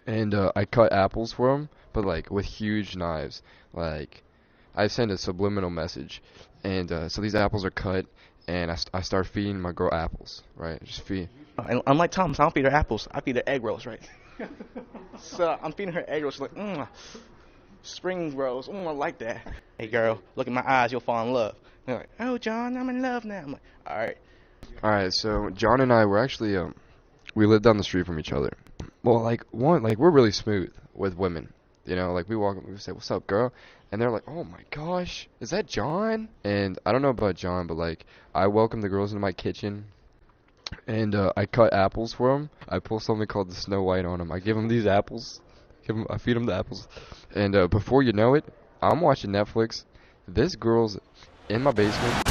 and I cut apples for him, but like with huge knives. Like I send a subliminal message, and so these apples are cut, and I start feeding my girl apples, right? Just feed. Unlike Thomas, I don't feed her apples. I feed her egg rolls, right? So I'm feeding her egg rolls. She's like, spring rolls. I like that. Hey, girl, look in my eyes. You'll fall in love. They're like, oh, John, I'm in love now. I'm like, all right. All right, so John and I were actually we lived down the street from each other. Well, like we're really smooth with women. You know, like we walk up, we say, "What's up, girl?" And they're like, "Oh my gosh, is that John?" And I don't know about John, but like I welcome the girls into my kitchen, and I cut apples for them. I pull something called the Snow White on them. I give them these apples. I feed them the apples, and before you know it, I'm watching Netflix. This girl's in my basement.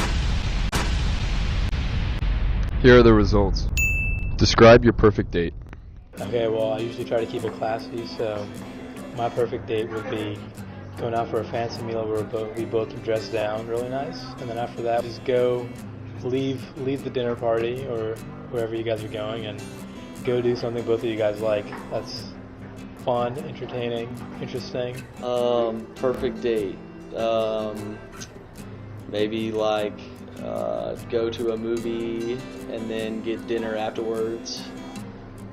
Here are the results. Describe your perfect date. Okay, well, I usually try to keep it classy, so my perfect date would be going out for a fancy meal where we both dress down really nice, and then after that, just leave the dinner party or wherever you guys are going, and go do something both of you guys like. That's fun, entertaining, interesting. Perfect date. Maybe like go to a movie and then get dinner afterwards,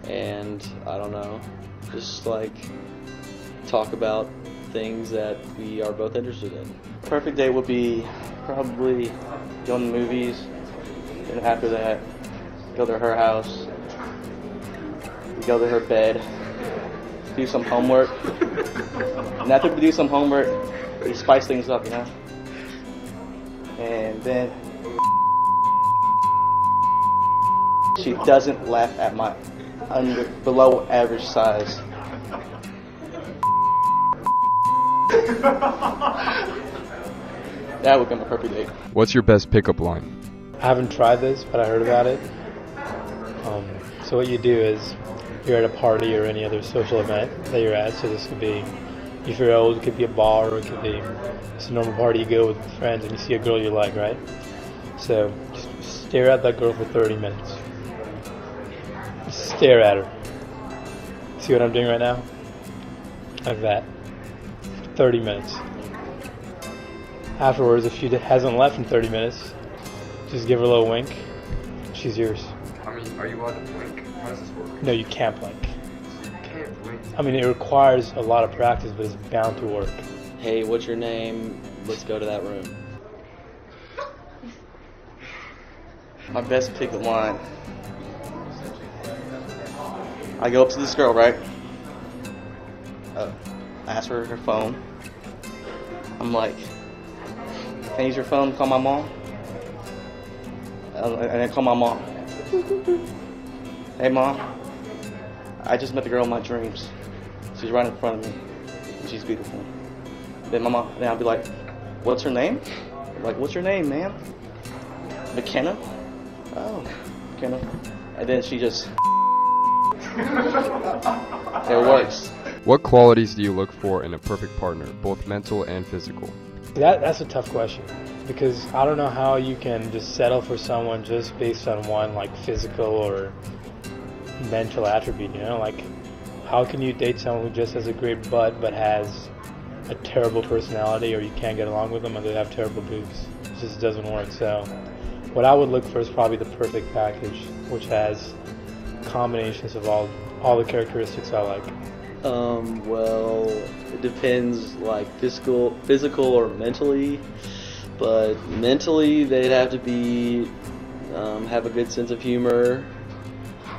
and I don't know, just like talk about things that we are both interested in. Perfect date would be probably go to the movies, and after that, go to her house, go to her bed, do some homework, and after we do some homework, we spice things up, you know? And then she doesn't laugh at my below average size. That would be my perfect date. What's your best pickup line? I haven't tried this, but I heard about it. So what you do is you're at a party or any other social event that you're at. So this could be, if you're old, it could be a bar, or it could be just a normal party you go with friends and you see a girl you like, right? So just stare at that girl for 30 minutes. Just stare at her. See what I'm doing right now? Like that. 30 minutes. Afterwards, if she hasn't left in 30 minutes, just give her a little wink. She's yours. I mean, are you allowed to blink? How does this work? No, you can't blink. You can't blink. I mean, it requires a lot of practice, but it's bound to work. Hey, what's your name? Let's go to that room. My best pickup line. I go up to this girl, right? I ask her her phone. I'm like, can I use your phone to call my mom? And then call my mom. Hey, Mom. I just met the girl of my dreams. She's right in front of me. And she's beautiful. Then I'll be like, what's her name? I'm like, what's your name, ma'am? McKenna? Oh, McKenna. And then she just... It works. What qualities do you look for in a perfect partner, both mental and physical? That's a tough question, because I don't know how you can just settle for someone just based on one, like, physical or mental attribute, you know? Like, how can you date someone who just has a great butt but has a terrible personality, or you can't get along with them and they have terrible boobs? It just doesn't work. So what I would look for is probably the perfect package, which has combinations of all the characteristics I like. Well, it depends, like physical or mentally. But mentally, they'd have to be have a good sense of humor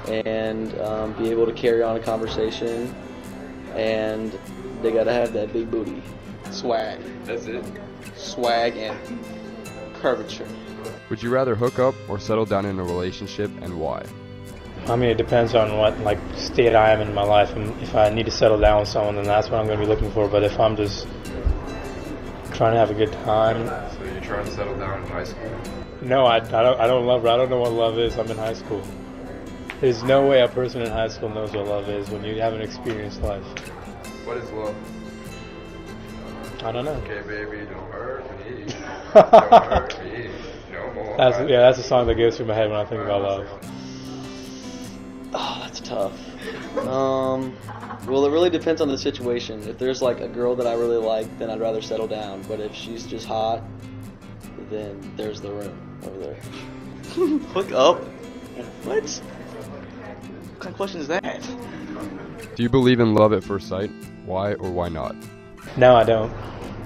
and be able to carry on a conversation, and they gotta have that big booty. Swag. That's it. Swag and curvature. Would you rather hook up or settle down in a relationship, and why? I mean, it depends on what, like, state I am in my life. And if I need to settle down with someone, then that's what I'm going to be looking for. But if I'm just trying to have a good time... So you're trying to settle down in high school? No, I don't love her. I don't know what love is. I'm in high school. There's no way a person in high school knows what love is when you haven't experienced life. What is love? I don't know. Okay, baby, don't hurt me. Don't hurt me no more. That's a song that goes through my head when I think about love. Oh, that's tough. Well, it really depends on the situation. If there's like a girl that I really like, then I'd rather settle down. But if she's just hot, then there's the room over there. Hook up? What? What kind of question is that? Do you believe in love at first sight? Why or why not? No, I don't,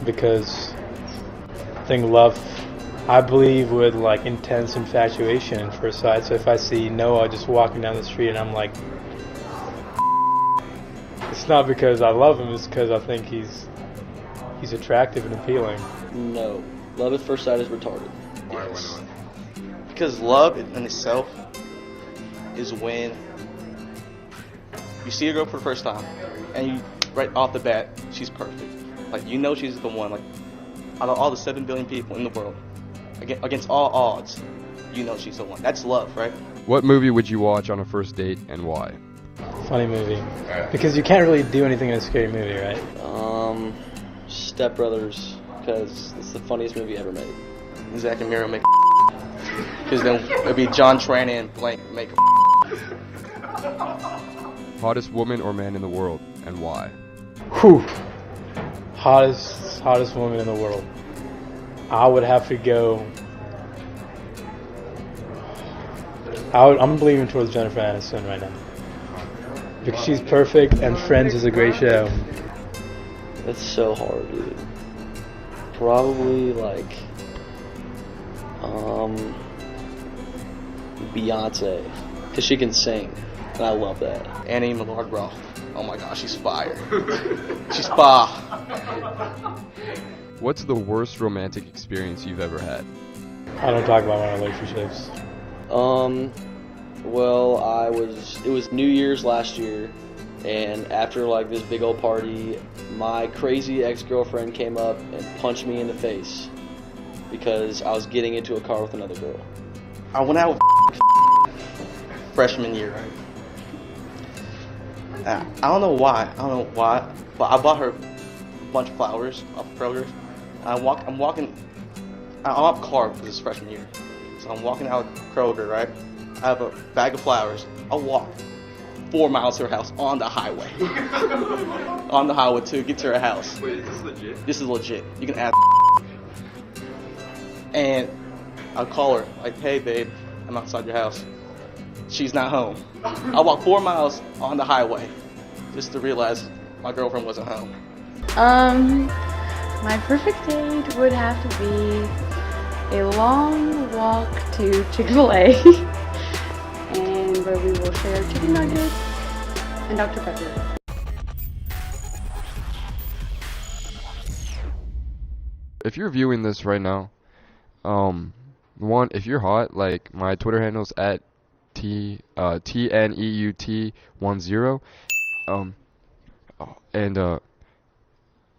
because I think love, I believe with like intense infatuation at first sight. So if I see Noah just walking down the street and I'm like, it's not because I love him, it's because I think he's attractive and appealing. No, love at first sight is retarded. Yes. Because love in itself is when you see a girl for the first time and you, right off the bat, she's perfect. Like, you know she's the one. Like, out of all the 7 billion people in the world, against all odds, you know she's the one. That's love, right? What movie would you watch on a first date and why? Funny movie, because you can't really do anything in a scary movie, right? Step Brothers, because it's the funniest movie ever made. Zach and Mira make because then it'd be John Tran and blank make Hottest woman or man in the world and why? Whew. Hottest woman in the world. I would have to go. I'm leaning towards Jennifer Aniston right now because she's perfect and Friends is a great show. That's so hard, dude. Probably like Beyonce, because she can sing, and I love that. Annie Millard Roth. Oh my gosh, she's fire. She's fire. What's the worst romantic experience you've ever had? I don't talk about my relationships. Well, it was New Year's last year, and after like this big old party, my crazy ex-girlfriend came up and punched me in the face because I was getting into a car with another girl. I went out with freshman year, right? I don't know why, but I bought her a bunch of flowers off Kroger. I'm walking, I'm up car because it's freshman year. So I'm walking out of Kroger, right? I have a bag of flowers. I'll walk 4 miles to her house on the highway. On the highway to get to her house. Wait, is this legit? This is legit. You can ask. And I'll call her, like, hey babe, I'm outside your house. She's not home. I walked 4 miles on the highway just to realize my girlfriend wasn't home. My perfect date would have to be a long walk to Chick-fil-A and where we will share chicken nuggets and Dr. Pepper. If you're viewing this right now, one, if you're hot, like my Twitter handle's at TNEUT10.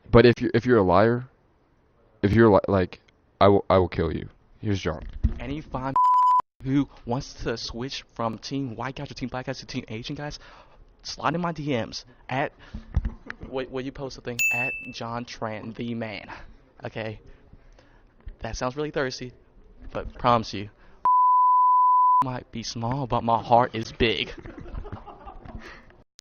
But if you're a liar, if you're like, I will kill you. Here's John. Any fine who wants to switch from Team White guys to Team Black guys to Team Asian guys, slide in my DMs at will you post a thing at John Tran the man. Okay, that sounds really thirsty, but promise you, might be small, but my heart is big.